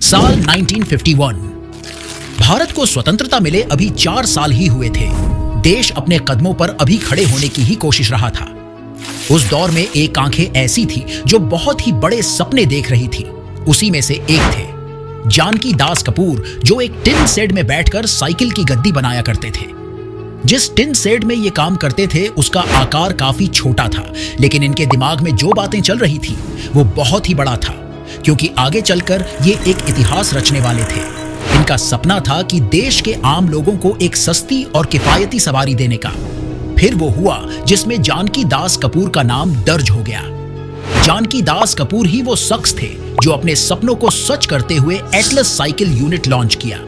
साल 1951। भारत को स्वतंत्रता मिले अभी 4 साल ही हुए थे। देश अपने कदमों पर अभी खड़े होने की ही कोशिश रहा था। उस दौर में एक आंखें ऐसी थी जो बहुत ही बड़े सपने देख रही थी। उसी में से एक थे जानकी दास कपूर, जो एक टिन शेड में बैठकर साइकिल की गद्दी बनाया करते थे। जिस टिन शेड में ये काम करते थे उसका आकार काफी छोटा था, लेकिन इनके दिमाग में जो बातें चल रही थी वो बहुत ही बड़ा था, क्योंकि आगे चलकर ये एक इतिहास रचने वाले थे। इनका सपना था कि देश के आम लोगों को एक सस्ती और किफायती सवारी देने का। फिर वो हुआ जिसमें जानकी दास कपूर का नाम दर्ज हो गया। जानकी दास कपूर ही वो शख्स थे जो अपने सपनों को सच करते हुए एटलस साइकिल यूनिट लॉन्च किया।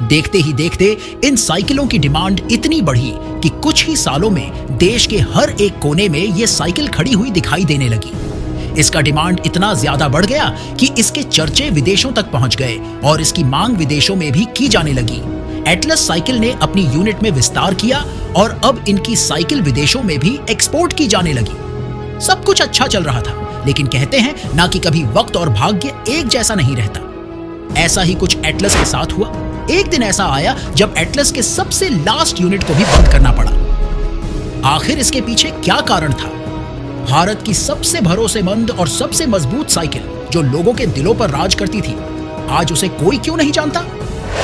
देखते ही देखते इन साइकिलों की डिमांड इतनी बढ़ी कि कुछ ही सालों में देश के हर एक कोने में ये साइकिल खड़ी हुई दिखाई देने लगी। इसका डिमांड इतना ज्यादा बढ़ गया कि इसके चर्चे विदेशों तक पहुंच गए और इसकी मांग विदेशों में भी की जाने लगी। एटलस साइकिल ने अपनी यूनिट में विस्तार किया और अब इनकी साइकिल विदेशों में भी एक्सपोर्ट की जाने लगी। सब कुछ अच्छा चल रहा था, लेकिन कहते हैं ना कि कभी वक्त और भाग्य एक जैसा नहीं रहता। ऐसा ही कुछ एटलस के साथ हुआ। एक दिन ऐसा आया जब एटलस के सबसे लास्ट यूनिट को भी बंद करना पड़ा। आखिर इसके पीछे क्या कारण था? भारत की सबसे भरोसेमंद और सबसे मजबूत साइकिल जो लोगों के दिलों पर राज करती थी, आज उसे कोई क्यों नहीं जानता?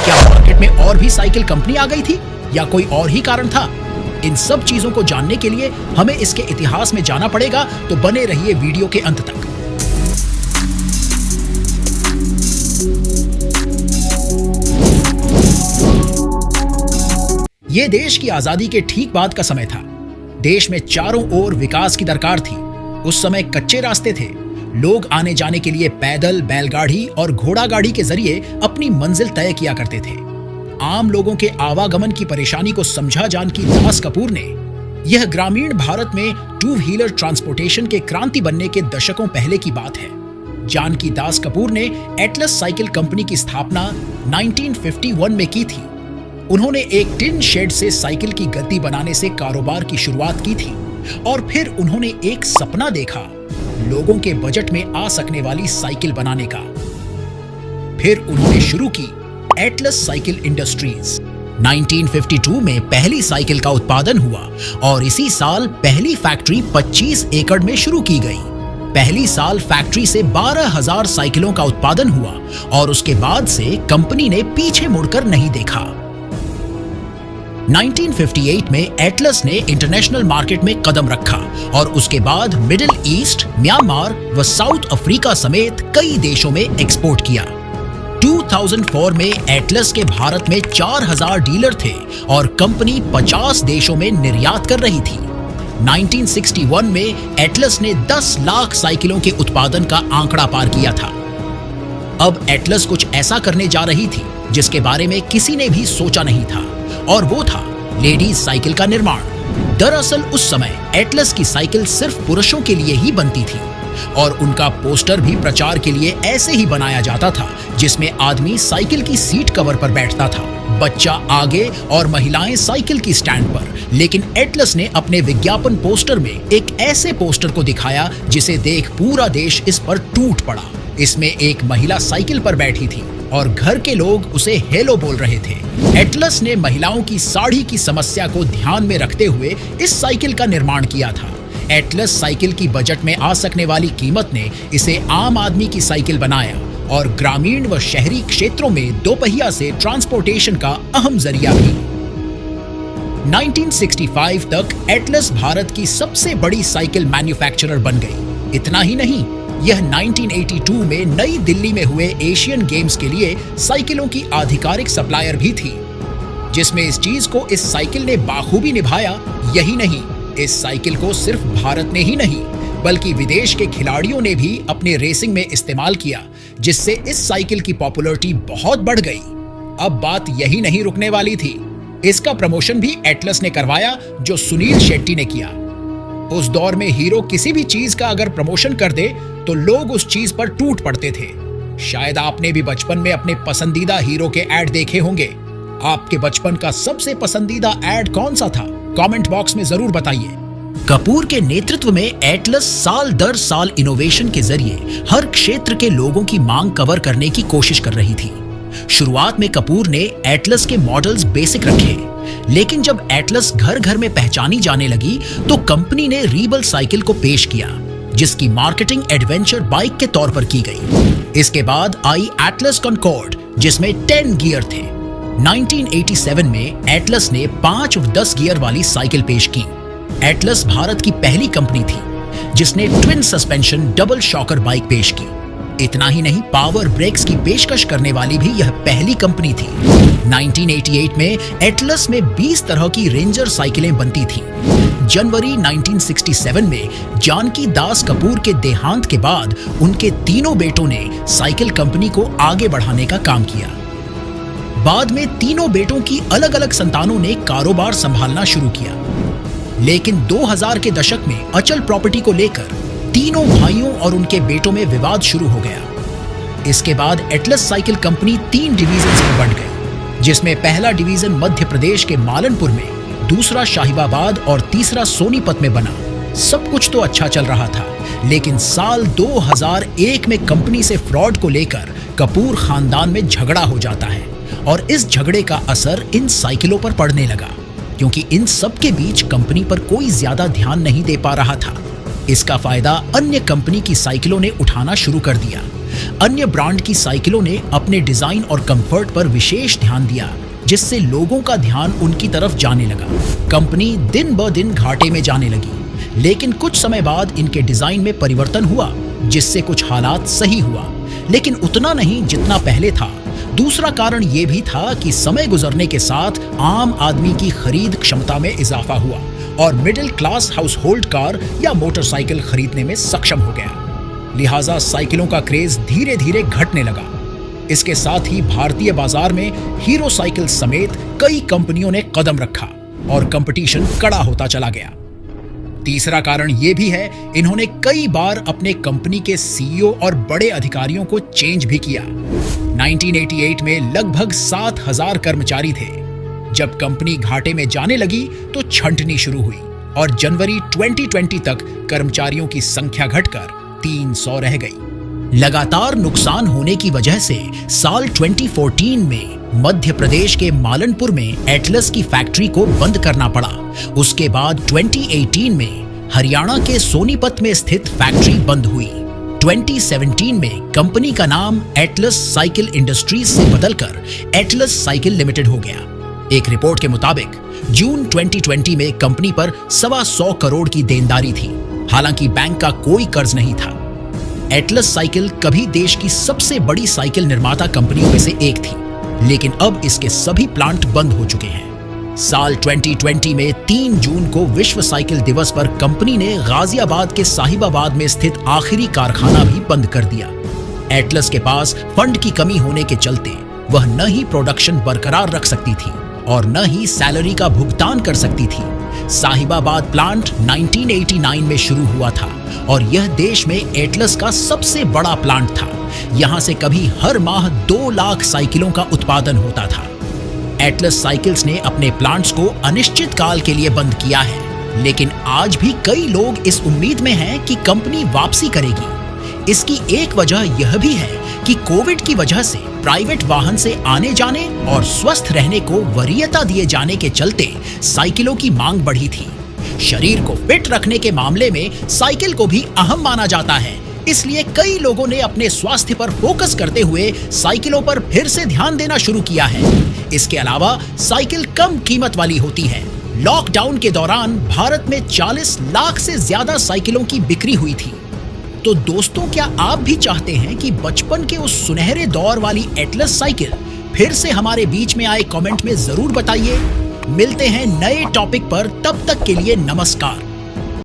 क्या मार्केट में और भी साइकिल कंपनी आ गई थी या कोई और ही कारण था? इन सब चीजों को जानने के लिए हमें इसके इतिहास में जाना पड़ेगा, तो बने रहिए वीडियो के अंत तक। यह देश की आजादी के ठीक बाद का समय था। देश में चारों ओर विकास की दरकार थी। उस समय कच्चे रास्ते थे। लोग आने जाने के लिए पैदल, बैलगाड़ी और घोड़ा गाड़ी के जरिए अपनी मंजिल तय किया करते थे। आम लोगों के आवागमन की परेशानी को समझा जानकी दास कपूर ने यह ग्रामीण भारत में 2 व्हीलर ट्रांसपोर्टेशन के क्रांति बनने के दशकों पहले की बात है। जानकी दास कपूर ने एटलस साइकिल कंपनी की स्थापना 1951 में की थी। उन्होंने एक टिन शेड से साइकिल की गद्दी बनाने से कारोबार की शुरुआत की थी और फिर उन्होंने एक सपना देखा, लोगों के बजट में आ सकने वाली साइकिल बनाने का। फिर उन्होंने शुरू की एटलस साइकिल इंडस्ट्रीज। 1952 में पहली साइकिल का उत्पादन हुआ और इसी साल पहली फैक्ट्री 25 एकड़ में शुरू की गई। पहली साल फैक्ट्री से 12,000 साइकिलों का उत्पादन हुआ और उसके बाद से कंपनी ने पीछे मुड़कर नहीं देखा। 1958 में एटलस ने इंटरनेशनल मार्केट में कदम रखा और उसके बाद मिडिल ईस्ट, म्यांमार व साउथ अफ्रीका समेत कई देशों में एक्सपोर्ट किया। 2004 में एटलस के भारत में 4,000 डीलर थे और कंपनी 50 देशों में निर्यात कर रही थी। 1961 में एटलस ने 10 लाख साइकिलों के उत्पादन का आंकड़ा पार किया था। अब एटलस कुछ ऐसा करने जा रही थी जिसके बारे में किसी ने भी सोचा नहीं था, और वो था लेडीज साइकिल का निर्माण। दरअसल उस समय एटलस की साइकिल सिर्फ पुरुषों के लिए ही बनती थी और उनका पोस्टर भी प्रचार के लिए ऐसे ही बनाया जाता था, जिसमें आदमी साइकिल की सीट कवर पर बैठता था, बच्चा आगे और महिलाएं साइकिल की स्टैंड पर। लेकिन एटलस ने अपने विज्ञापन पोस्टर में एक ऐसे पोस्टर को दिखाया जिसे देख पूरा देश इस पर टूट पड़ा। इसमें एक महिला साइकिल पर बैठी थी और घर के लोग उसे हेलो बोल रहे थे। एटलस ने महिलाओं की साड़ी की समस्या को ध्यान में रखते हुए इस साइकिल का निर्माण किया था। एटलस साइकिल की बजट में आ सकने वाली कीमत ने इसे आम आदमी की साइकिल बनाया और ग्रामीण व शहरी क्षेत्रों में दोपहिया से ट्रांसपोर्टेशन का अहम जरिया भी। 1965 तक एटलस भारत की सबसे बड़ी साइकिल मैन्युफैक्चरर बन गई। इतना ही नहीं, यह 1982 में नई दिल्ली में हुए एशियन गेम्स के लिए साइकिलों की आधिकारिक सप्लायर भी थी, जिसमें इस चीज को इस साइकिल ने बाखूबी निभाया। यही नहीं, इस साइकिल को सिर्फ भारत ने ही नहीं बल्कि विदेश के खिलाड़ियों ने भी अपने रेसिंग में इस्तेमाल किया, जिससे इस साइकिल की पॉपुलैरिटी बहुत बढ़ गई। अब बात यही नहीं रुकने वाली थी। इसका प्रमोशन भी एटलस ने करवाया, जो सुनील शेट्टी ने किया। उस दौर में हीरो किसी भी चीज का अगर प्रमोशन कर दे तो लोग उस चीज पर टूट पड़ते थे। शायद आपने भी बचपन में अपने पसंदीदा हीरो के ऐड देखे होंगे। आपके बचपन का सबसे पसंदीदा ऐड कौन सा था? कमेंट बॉक्स में जरूर बताइए। कपूर के नेतृत्व में एटलस साल दर साल इनोवेशन के जरिए हर क्षेत्र के लोगों की मांग कवर करने की कोशिश कर रही थी। शुरुआत में कपूर ने एटलस के मॉडल्स बेसिक रखे, लेकिन जब एटलस घर घर में पहचानी जाने लगी तो कंपनी ने रीबल साइकिल को पेश किया, जिसकी मार्केटिंग एडवेंचर बाइक के तौर पर की गई। इसके बाद आई एटलस कॉनकॉर्ड, जिसमें 10 गियर थे। 1987 में एटलस ने 5 व 10 गियर वाली साइकिल पेश की। एटलस भारत की पहली कंपनी थी जिसने twin suspension double shocker bike पेश की। इतना ही नहीं, पावर ब्रेक्स की पेशकश करने वाली भी यह पहली कंपनी थी। 1988 में एटलस में 20 तरह की रेंजर साइकिलें बनती थीं। जनवरी 1967 में जानकी दास कपूर के देहांत के बाद उनके तीनों बेटों ने साइकिल कंपनी को आगे बढ़ाने का काम किया। बाद में तीनों बेटों की अलग अलग संतानों ने कारोबार संभालना शुरू किया, लेकिन 2000 के दशक में अचल प्रॉपर्टी को लेकर तीनों भाइयों और उनके बेटों में विवाद शुरू हो गया। इसके बाद एटलस साइकिल कंपनी 3 डिवीजन्स में बंट गई, जिसमें पहला डिवीजन मध्य प्रदेश के मालनपुर में, दूसरा शाहिबाबाद और तीसरा सोनीपत में बना। सब कुछ तो अच्छा चल रहा था, लेकिन साल 2001 में कंपनी से फ्रॉड को लेकर कपूर खानदान में झगड़ा हो जाता है और इस झगड़े का असर इन साइकिलों पर पड़ने लगा, क्योंकि इन सब के बीच कंपनी पर कोई ज्यादा ध्यान नहीं दे पा रहा था। इसका फायदा अन्य कंपनी की साइकिलों ने उठाना शुरू कर दिया। अन्य ब्रांड की साइकिलों ने अपने डिजाइन और कंफर्ट पर विशेष ध्यान दिया, जिससे लोगों का ध्यान उनकी तरफ जाने लगा। कंपनी दिन ब दिन घाटे में जाने लगी, लेकिन कुछ समय बाद इनके डिजाइन में परिवर्तन हुआ, जिससे कुछ हालात सही हुआ, लेकिन उतना नहीं जितना पहले था। दूसरा कारण यह भी था कि समय गुजरने के साथ आम आदमी की खरीद क्षमता में इजाफा हुआ और middle class house hold car या मोटरसाइकिल खरीदने में सक्षम हो गया। लिहाजा साइकिलों का क्रेज धीरे धीरे घटने लगा। इसके साथ ही भारतीय बाजार में हीरो साइकिल समेत कई कंपनियों ने कदम रखा और कंपटीशन कड़ा होता चला गया। तीसरा कारण यह भी है, इन्होंने कई बार अपने कंपनी के सीईओ और बड़े अधिकारियों को चेंज भी किया। 1988 में लगभग 7000 कर्मचारी थे। जब कंपनी घाटे में जाने लगी तो छंटनी शुरू हुई और जनवरी 2020 तक कर्मचारियों की संख्या घटकर 300 रह गई। लगातार नुकसान होने की वजह से साल 2014 में मध्य प्रदेश के मालनपुर में एटलस की फैक्ट्री को बंद करना पड़ा। उसके बाद 2018 में हरियाणा के सोनीपत में स्थित फैक्ट्री बंद हुई। 2017 में कंपनी का नाम एटलस साइकिल इंडस्ट्रीज से बदलकर एटलस साइकिल लिमिटेड हो गया। एक रिपोर्ट के मुताबिक जून 2020 में कंपनी पर 125 करोड़ की देनदारी थी, हालांकि बैंक का कोई कर्ज नहीं था। एटलस साइकिल कभी देश की सबसे बड़ी साइकिल निर्माता कंपनियों में से एक थी, लेकिन अब इसके सभी प्लांट बंद हो चुके हैं। साल 2020 में 3 जून को विश्व साइकिल दिवस पर कंपनी ने गाजियाबाद के साहिबाबाद में स्थित आखिरी कारखाना भी बंद कर दिया। एटलस के पास फंड की कमी होने के चलते वह न ही प्रोडक्शन बरकरार रख सकती थी और न ही सैलरी का भुगतान कर सकती थी। साहिबाबाद प्लांट 1989 में शुरू हुआ था और यह देश में एटलस का सबसे बड़ा प्लांट था। यहां से कभी हर माह 2 लाख साइकिलों का उत्पादन होता था। एटलस साइकिल्स ने अपने प्लांट्स को अनिश्चित काल के लिए बंद किया है, लेकिन आज भी कई लोग इस उम्मीद में हैं कि कंपनी वापसी करेगी। इसकी एक वजह यह भी है कि कोविड की वजह से प्राइवेट वाहन से आने जाने और स्वस्थ रहने को वरीयता दिए जाने के चलते साइकिलों की मांग बढ़ी थी। शरीर को फिट रखने के मामले में साइकिल को भी अहम माना जाता है, इसलिए कई लोगों ने अपने स्वास्थ्य पर फोकस करते हुए साइकिलों पर फिर से ध्यान देना शुरू किया है। इसके अलावा साइकिल कम कीमत वाली होती है। लॉकडाउन के दौरान भारत में 40 लाख से ज्यादा साइकिलों की बिक्री हुई थी। तो दोस्तों, क्या आप भी चाहते हैं कि बचपन के उस सुनहरे दौर वाली एटलस साइकिल फिर से हमारे बीच में आए? कमेंट में जरूर बताइए। मिलते हैं नए टॉपिक पर, तब तक के लिए नमस्कार।